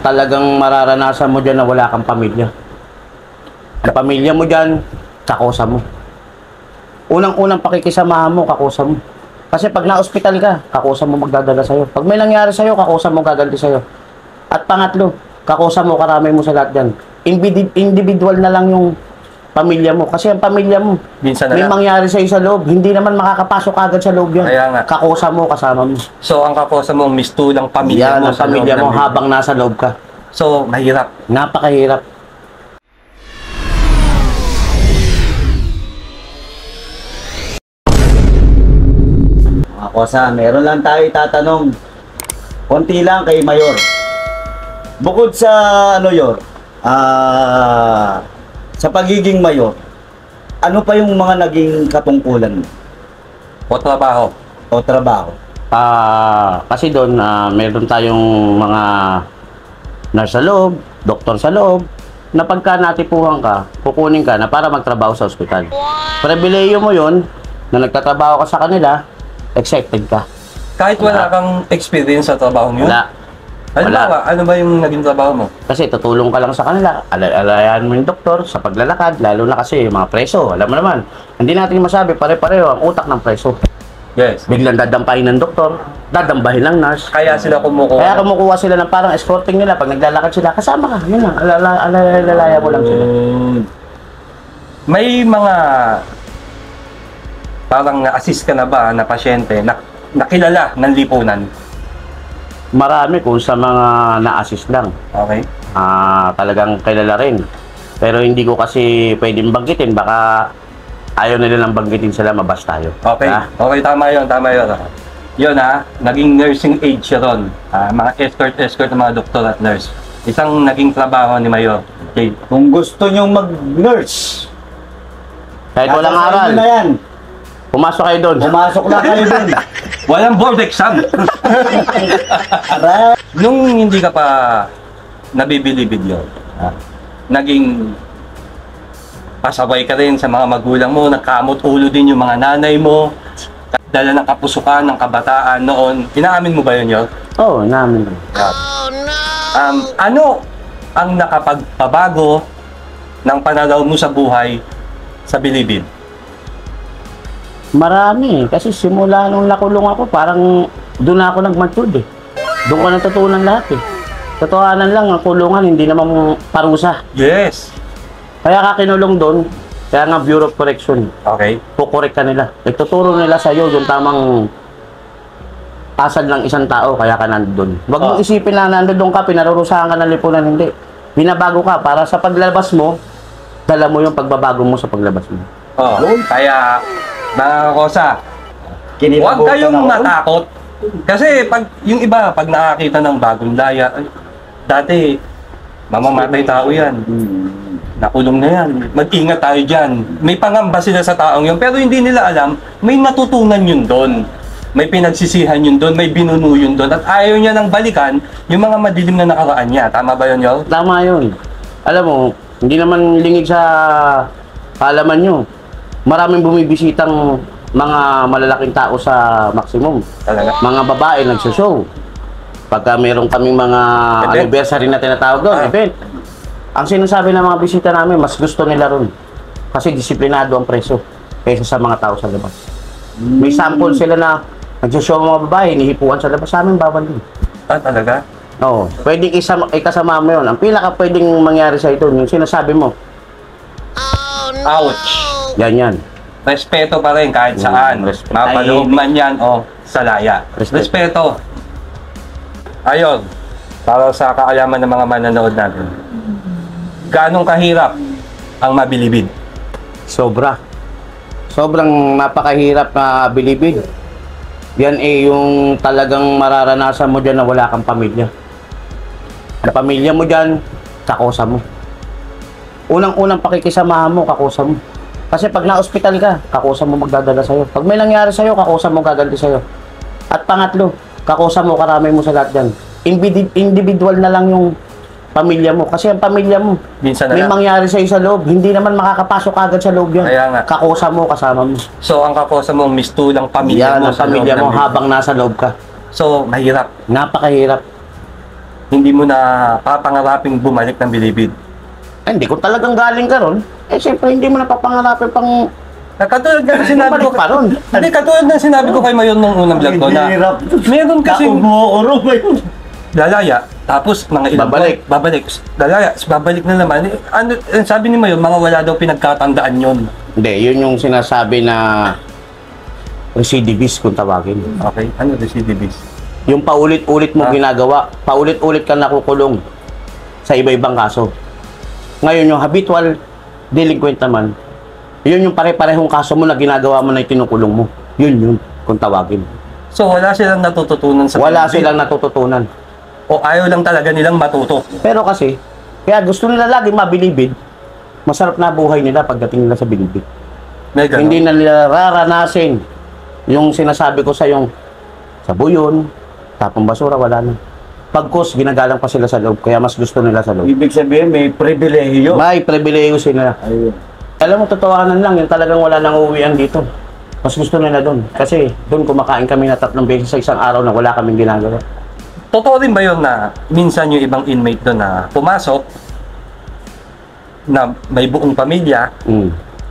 talagang mararanasan mo dyan na wala kang pamilya. Ang pamilya mo dyan, kakosa mo. Unang-unang pakikisamahan mo, kakosa mo. Kasi pag na-hospital ka, kakosa mo magdadala sa'yo. Pag may nangyari sa'yo, kakosa mo gaganti sa'yo. At pangatlo, kakosa mo, karami mo sa lahat dyan. Individual na lang yung pamilya mo. Kasi ang pamilya mo, Minsan may na lang. mangyari sa'yo sa loob. Hindi naman makakapasok agad sa loob yan. Kaya nga. Kakosa mo, kasama mo. So, ang kakosa mo, mistulang pamilya Yan mo ang pamilya mo loob ng building. habang nasa loob ka. So, mahirap. Napakahirap. Kosa, meron lang tayo tatanong. Konti lang kay Mayor. Bukod sa sa pagiging mayor, ano pa yung mga naging katungkulan mo O trabaho. o trabaho? Kasi doon, meron tayong mga nurse sa loob, doktor sa loob, na pagka natipuhan ka, kukunin ka na para magtrabaho sa ospital. Pribileyo mo yun, na nagtatrabaho ka sa kanila, accepted ka. Kahit wala kang experience sa trabaho mo, Wala. halimbawa, ano ba yung naging trabaho mo? Kasi tutulong ka lang sa kanila. Alayan mo yung doktor sa paglalakad, lalo na kasi yung mga preso. Alam mo naman, hindi natin masabi pare-pareho ang utak ng preso. Yes. Biglang dadampahin ng doktor, dadambahin ng nurse. Kaya sila kumukuha. Kaya kumukuha sila ng parang escorting nila. Pag naglalakad sila, kasama ka. Yun lang, alalaya mo lang sila. May mga parang na-assist ka na ba na pasyente na nakilala ng lipunan? Marami kung sa mga na-assist lang. Okay. Talagang kilala rin. Pero hindi ko kasi pwedeng banggitin. Baka ayaw nila lang banggitin sila, mabas tayo. Okay. Ha? Okay, tama yun, tama yun. Yun naging nursing aide siya ron. Mga escort ng mga doktor at nurse. Isang naging trabaho ni Mayor. Okay. Kung gusto nyong mag-nurse, Kahit walang nasa aral, inyo na yan. pumasok kayo doon. Pumasok na kayo dun. Walang board exam. Aray. Nung hindi ka pa nabibilibid yun, naging pasaway ka rin sa mga magulang mo, nagkamot ulo din yung mga nanay mo, dala ng kapusukan, ng kabataan noon. Inaamin mo ba yun, Yor? Oo, namin. Ano ang nakapagpabago ng pananaw mo sa buhay sa bilibid? Marami. Kasi simula nung nakulong ako, parang doon na ako nag-matured eh. Doon ko natutunan lahat eh. Totohanan lang, ang kulungan, hindi naman parusa. Yes. Kaya ka kinulong doon, kaya nga Bureau of Correction, Okay. kukorek ka nila. Ituturo nila sa'yo yung tamang pasad ng isang tao, kaya ka nandun. Huwag mong isipin na nandun ka, pinarurusahan ka ng lipunan, hindi. Binabago ka, para sa paglabas mo, dala mo yung pagbabago mo sa paglabas mo. Kaya, mga kosa, huwag Kinilabutan kayong ako. matakot. Kasi pag yung iba, pag nakakita ng bagong daya, ay, dati, mamamatay tao yan. Nakulong na yan. Mag-ingat tayo dyan. May pangamba sila sa taong yun, pero hindi nila alam, may natutunan yun doon. May pinagsisihan yun doon, may binuno yun doon. At ayaw niya nang balikan yung mga madilim na nakaraan niya. Tama ba yun, Yor? Tama yun. Alam mo, hindi naman lingid sa kaalaman nyo. Maraming bumibisitang mga malalaking tao sa Maximum. Talaga? Mga babae nagsoshow. Pagka meron kaming mga Event? anniversary na tinatawag doon, event. Ang sinasabi ng mga bisita namin, mas gusto nila ron. Kasi disiplinado ang preso kaysa sa mga tao sa labas. May sample sila na nagsoshow mga babae, hinihipuan sa labas. Sa amin, bawal din. Talaga? Oo. Pwedeng ikasama mo yun. Ang pinaka pwedeng mangyari sa ito, yung sinasabi mo, Ouch! yan. Respeto pa rin kahit saan. Respeto. Mapaloob man yan o salaya. Respeto. Ayun, para sa kaalaman ng mga mananood natin. Ganong kahirap ang mabilibid? Sobra. Sobrang napakahirap na bilibid. Yan yung talagang mararanasan mo dyan na wala kang pamilya. Ang pamilya mo dyan, kakosa mo. Unang-unang pakikisamahan mo, kakosa mo. Kasi pag na-hospital ka, kakosa mo magdadala sa'yo. Pag may nangyari sa'yo, kakosa mo gaganti sa'yo. At pangatlo, kakosa mo, karami mo sa lahat dyan. Individual na lang yung pamilya mo. Kasi ang pamilya mo, Minsan na may lang. mangyari sa'yo sa loob, hindi naman makakapasok agad sa loob yan. Kaya nga. Kakosa mo, kasama mo. So, ang kakosa mo, mistulang pamilya Yan mo ang pamilya loob mo ng habang nasa loob ka. So, mahirap. Napakahirap. hindi mo na papangaraping bumalik ng Bilibid? Hindi ko talagang galing ka ron. Siyempre, hindi mo napapangarapin pang Katulad nga ng sinabi ko bumalik pa ron. Hindi, katulad ng sinabi ko kay Mayon nung unang vlog ko na Hirap. meron kasi Umuoro ba yun? lalaya, tapos mga ilang Babalik. babalik, lalaya, babalik na naman. Ano, sabi ni Mayon, mga wala daw pinagkatandaan yon. Hindi, yun yung sinasabi na recidivist kung tawagin. Okay, ano recidivist? Yung paulit-ulit mo Ah. ginagawa, paulit-ulit ka nakukulong sa iba-ibang kaso. Ngayon, yung habitual delinquent naman, yun yung pare-parehong kaso mo na ginagawa mo na itinukulong mo. Yun, kung tawagin. So wala silang natututunan sa Wala Bilibid? silang natututunan. O ayaw lang talaga nilang matuto. Pero kasi, kaya gusto nila lagi mabilibid, masarap na buhay nila pagdating nila sa bilibid. May ganun. Hindi na nila raranasin yung sinasabi ko sa yung sa buyon, tapong basura, wala na. Pagkos, ginagalang pa sila sa loob, kaya mas gusto nila sa loob. Ibig sabihin, may pribilehiyo. May pribileyo sila. Ayun. Alam mo, totohanan lang, yung talagang wala nang uuwian dito. Mas gusto nila doon. Kasi doon kumakain kami na 3 beses sa isang araw na wala kaming ginagawa. Totoo rin ba yun na minsan yung ibang inmate doon na pumasok na may buong pamilya,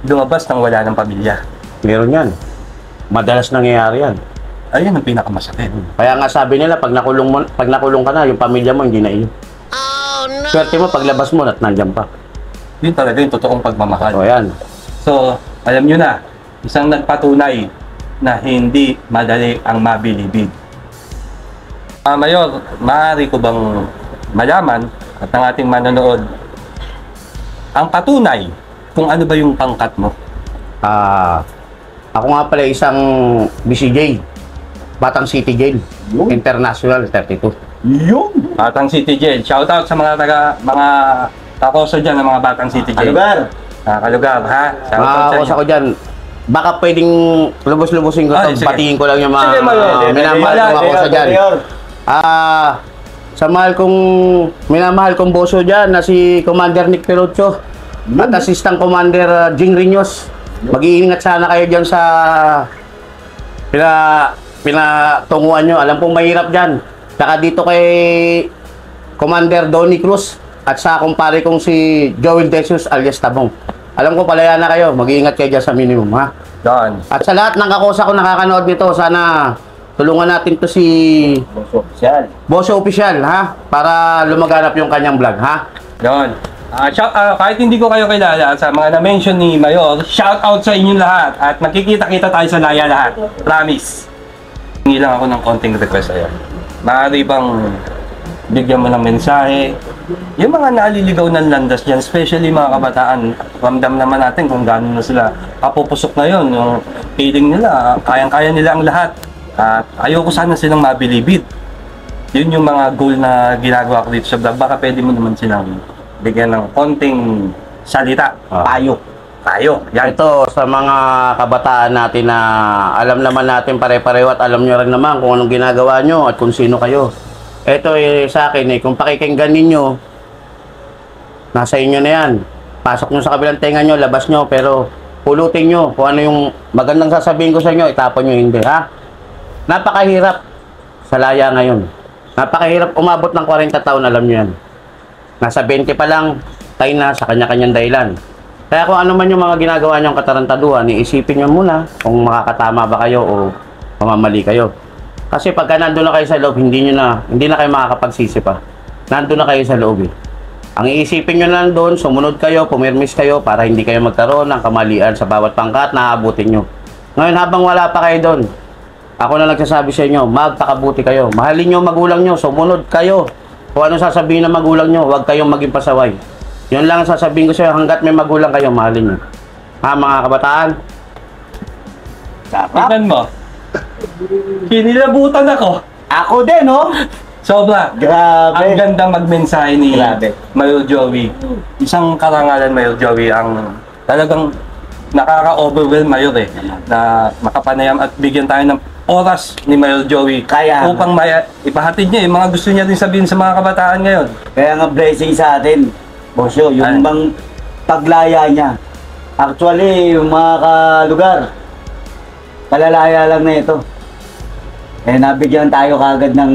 lumabas nang wala ng pamilya? Meron yan. Madalas nangyayari yan. Ayun ang pinakamasakit. Kaya nga sabi nila, pag nakulong ka na, yung pamilya mo hindi na iyo. Swerte mo, paglabas mo, at nandyan pa. Yun talaga yung totoong pagmamahal. O yan. So, alam nyo na, isang nagpatunay na hindi madali ang mabilibid. Mayor, maaari ko bang malaman at ang ating manonood ang patunay kung ano ba yung pangkat mo? Ako nga pala isang BCJ, Batang City Jail, International 32. Yung! Batang City Jail. Shoutout sa mga mga takoso dyan ng mga Batang City Jail. Kalugar! Kalugar, ha? Shoutout Mga sa kakos inyo. ako dyan, baka pwedeng lubos-lubosin ko Ay, ito, sige. batiin ko lang yung mga Sige, Mayor. minamahal kong ako sa dyan. Sa mahal kong, minamahal kong boso dyan na si Commander Nick Perocho at Assistant Commander Jing Riños. Mag-iingat sana kayo dyan sa pinatunguhan nyo. Alam pong mahirap dyan. Saka dito kay Commander Donny Cruz at sa kumpare kong si Joel Decius alias Tabong. Alam ko palaya na kayo. Mag-iingat kayo dyan sa minimum, ha? Doon. At sa lahat ng kakosa ko nakakanood nito, sana tulungan natin to si Official. Boso Official, ha? Para lumaganap yung kanyang vlog, ha? Yun. Kahit hindi ko kayo kilala sa mga na-mention ni Mayor, shout out sa inyong lahat at magkikita-kita tayo sa laya lahat. Promise. Hingi lang ako ng konting request sa'yo. Maaari bang bigyan mo ng mensahe? Yung mga naliligaw ng landas dyan, especially mga kabataan, ramdam naman natin kung gano'n na sila kapupusok na yun. Yung feeling nila, kayang-kaya nila ang lahat. At ayoko sana silang mabilibid. Yun yung mga goal na ginagawa ko dito sa vlog. Baka pwede mo naman silang bigyan ng konting salita. Payo. Tayo. Yan. Ito sa mga kabataan natin na alam naman natin pare-pareho at alam nyo rin naman kung anong ginagawa nyo at kung sino kayo. Ito sa akin kung pakikinggan ninyo, nasa inyo na yan. Pasok nyo sa kabilang tenga nyo, labas nyo, pero pulutin nyo kung ano yung magandang sasabihin ko sa inyo, itapon nyo hindi, ha? Napakahirap sa laya ngayon. Napakahirap umabot ng 40 taon, alam nyo yan. Nasa 20 pa lang, tayo na sa kanya-kanyang dahilan. Kaya kung ano man yung mga ginagawa nyong katarantaduhan, iisipin nyo muna kung makakatama ba kayo o mamamali kayo. Kasi pagka nandun na kayo sa loob, hindi na kayo makakapagsisi pa. Nandun na kayo sa loob eh. Ang iisipin nyo na doon, sumunod kayo, pumirmis kayo para hindi kayo magkaroon ng kamalian sa bawat pangkat na aabutin nyo. Ngayon habang wala pa kayo doon, ako na nagsasabi sa inyo, magpakabuti kayo. Mahalin nyo magulang nyo, sumunod kayo. Kung ano sasabihin ng magulang nyo, huwag kayong maging pasaway. Yun lang ang sasabihin ko sa inyo, hanggat may magulang kayo, mahalin nyo. Ha, mga kabataan? Sarap. Tignan mo. Kinilabutan ako. Ako din, oh! Sobra. Grabe. Ang gandang magmensahe ni Grabe. Mayor Joey. Isang karangalan, Mayor Joey, ang talagang nakaka-overwhelm, Mayor na makapanayam at bigyan tayo ng oras ni Mayor Joey Kaya nga. upang ipahatid niya yung mga gusto niya din sabihin sa mga kabataan ngayon. Kaya nga blessing sa atin, Bosyo, yung Ay. bang paglaya niya. Actually, yung mga kalugar, palalaya lang na ito. Eh, nabigyan tayo kagad ng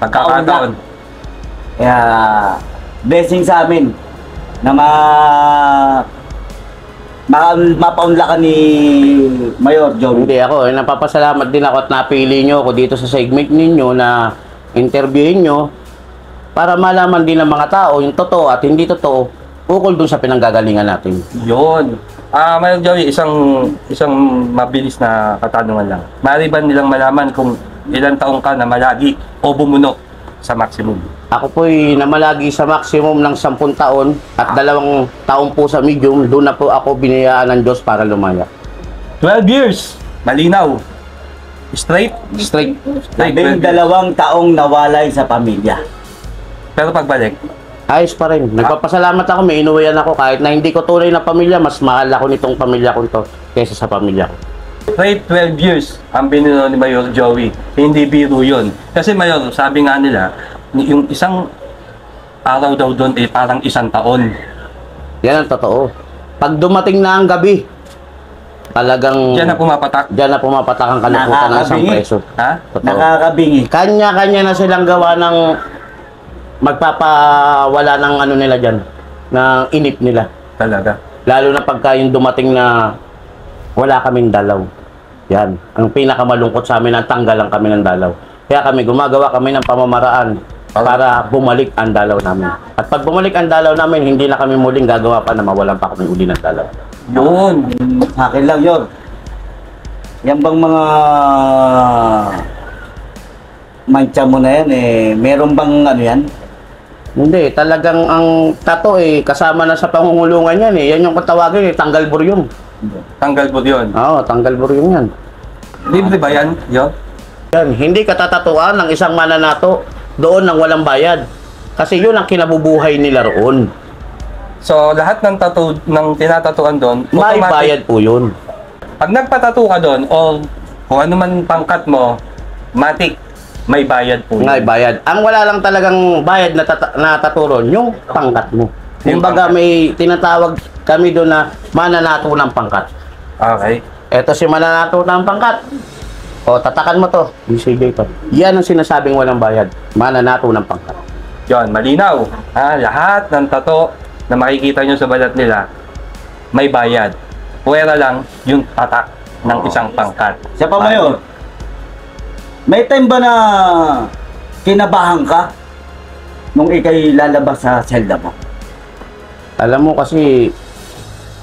Pagkakataon. Kaya, blessing sa amin na mapaunlakan ni Mayor Joey. Hindi ako, napapasalamat din ako at napili nyo ako dito sa segment ninyo na interviewin nyo para malaman din ng mga tao yung totoo at hindi totoo ukol dun sa pinanggagalingan natin. Yun. Mayor Joey, isang mabilis na katanungan lang. Maaari ba nilang malaman kung ilang taong ka na malagi o bumunok sa maximum? Ako po'y namalagi sa maximum ng 10 taon at 2 taon po sa medium. Doon na po ako binayaan ng Diyos para lumaya. 12 years. Malinaw. Straight. Straight. 12 taong nawalay sa pamilya. Pero pagbalik, Ayos pa rin. Nagpapasalamat ako, may inuwian ako. Kahit na hindi ko tunay na pamilya, mas mahal ako nitong pamilya ko to kaysa sa pamilya ko. straight 12 years ang binuno ni Mayor Joey. Hindi biro yun. Kasi Mayor, sabi nga nila, yung isang araw daw doon eh parang 1 taon. Yan ang totoo. Pag dumating na ang gabi, talagang Diyan na pumapatak. diyan na pumapatak ang kaliputan ng isang Nakakabingi. preso. Ha? Totoo. Nakakabingi. Kanya-kanya na silang gawa ng magpapawala ng ano nila dyan, ng inip nila. Talaga. Lalo na pagka yung dumating na wala kaming dalaw. Yan. Ang pinakamalungkot sa amin, ang tanggalan kami ng dalaw. Kaya kami, gumagawa kami ng pamamaraan para bumalik ang dalaw namin. At pag bumalik ang dalaw namin, hindi na kami muling gagawa pa na mawalan pa kami uli ng dalaw. Yun. Sa akin lang yun. Yan bang mga mancha mo na yan eh, meron bang ano yan? Hindi, talagang ang tato kasama na sa pangungulungan yan Yan yung katawagin tanggal buryong. Tanggal po yun. Oo, tanggal buryong yan. Libre ba yan? Yun? Yan, hindi katatatuan ng isang mananato doon ng walang bayad. Kasi yun ang kinabubuhay nila roon. So, lahat ng tattoo, ng tinatatuan doon, May bayad po yun. Pag nagpatattoo ka doon, o kung ano man pangkat mo, matik, may bayad po. May bayad. Ang wala lang talagang bayad na taturon, yung pangkat mo. Yung Kumbaga pangkat. may tinatawag kami doon na mananato ng pangkat. Okay. Eto si mananato ng pangkat. O, tatakan mo to. BCJ to. Yan ang sinasabing walang bayad. Mananato ng pangkat. Yon, malinaw. Lahat ng tato na makikita nyo sa balat nila, may bayad. Puwera lang yung tatak ng isang pangkat. Siya pa Mayor, may time ba na kinabahan ka nung ikay lalabas sa selda mo? Alam mo kasi,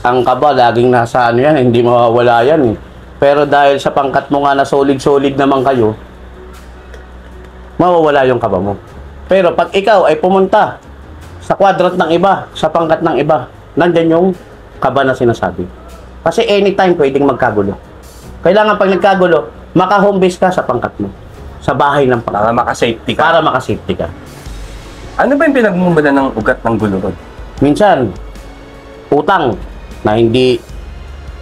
ang kaba laging nasa ano yan, hindi mawawala yan Pero dahil sa pangkat mo nga na solid-solid naman kayo, mawawala yung kaba mo. Pero pag ikaw ay pumunta sa kwadrant ng iba, sa pangkat ng iba, nandyan yung kaba na sinasabi. Kasi anytime pwedeng magkagulo. Kailangan pag nagkagulo, maka-home base ka sa pangkat mo. Sa bahay ng pangkat. Para makasafety ka. Para makasafety ka. Ano ba yung pinagmumula ng ugat ng gulo ron? Minsan, utang na hindi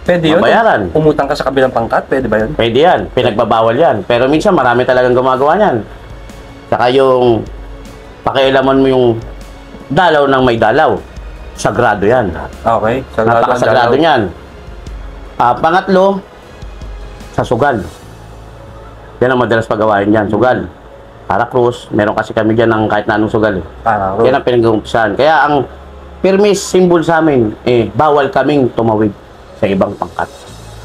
Pwede yun? mabayaran. Umutang ka sa kabilang pangkat? Pwede ba yun? Pwede yan. Pinagbabawal yan. Pero minsan marami talagang gumagawa yan. Saka yung pakialaman mo yung dalaw ng may dalaw. Sagrado yan. Okay. Napakasagrado niyan. Pangatlo, sa sugal. Yan ang madalas pagawain yan. Sugal. Para krus. Meron kasi kami dyan ng kahit na anong sugal. Yan ang pinag-uumpisahan. Kaya ang permis symbol sa amin, bawal kaming tumawid sa ibang pangkat.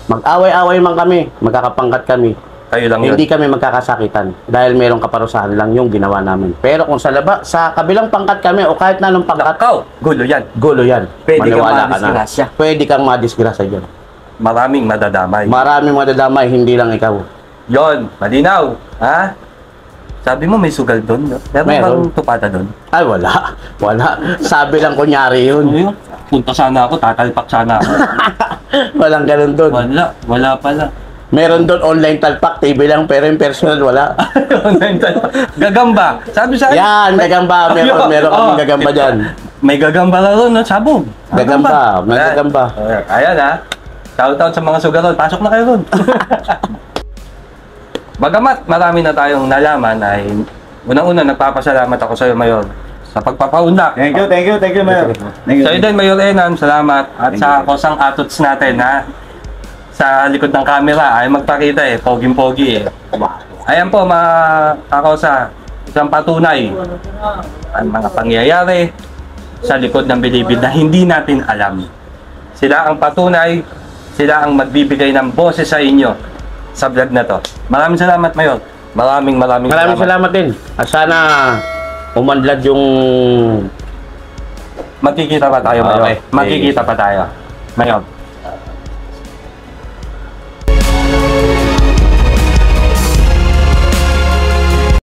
Mag-away-away man kami, magkakapangkat kami. Kayo lang yun. Hindi kami magkakasakitan dahil merong kaparusahan lang yung ginawa namin. Pero kung sa kabilang pangkat kami o kahit na anong pangkat, Nakaw! Gulo yan. gulo yan. Pwede kang Maniwala ka na. madisgrasya. Pwede kang madisgrasya dyan. Maraming madadamay. Maraming madadamay, hindi lang ikaw. Yon, malinaw. Ha? Sabi mo may sugal doon, no? Meron Meron. bang tupada doon? Ay, wala. Wala. Sabi lang kunyari yun. Ano yun? Punta sana ako, tatalpak sana ako. Walang ganun doon. Wala pala. Meron doon online talpak, TV lang, pero yung personal wala. Gagamba. Sabi sa akin. Yan, gagamba. Meron kaming gagamba dyan. May gagamba na ron, no? Sabog. Gagamba. May Ayan. gagamba. Ayan, ha? Shoutout sa mga sugaron. Pasok na kayo ron. Bagamat marami na tayong nalaman ay unang-una nagpapasalamat ako sa iyo, Mayor, sa pagpapaunlak. Thank you, Mayor. Thank you. Sa iyo din, Mayor Enan, salamat. At Thank sa you. kosang atots natin, ha? Sa likod ng camera, ay magpakita poging-pogi Ayan po, mga kakosa. isang patunay ang mga pangyayari sa likod ng Bilibid na hindi natin alam. Sila ang patunay, sila ang magbibigay ng boses sa inyo sa vlog na to. Maraming salamat, Mayor. Maraming Salamat din. At sana umanlad yung... Magkikita pa tayo, Mayor. Okay. Magkikita pa tayo. Mayor.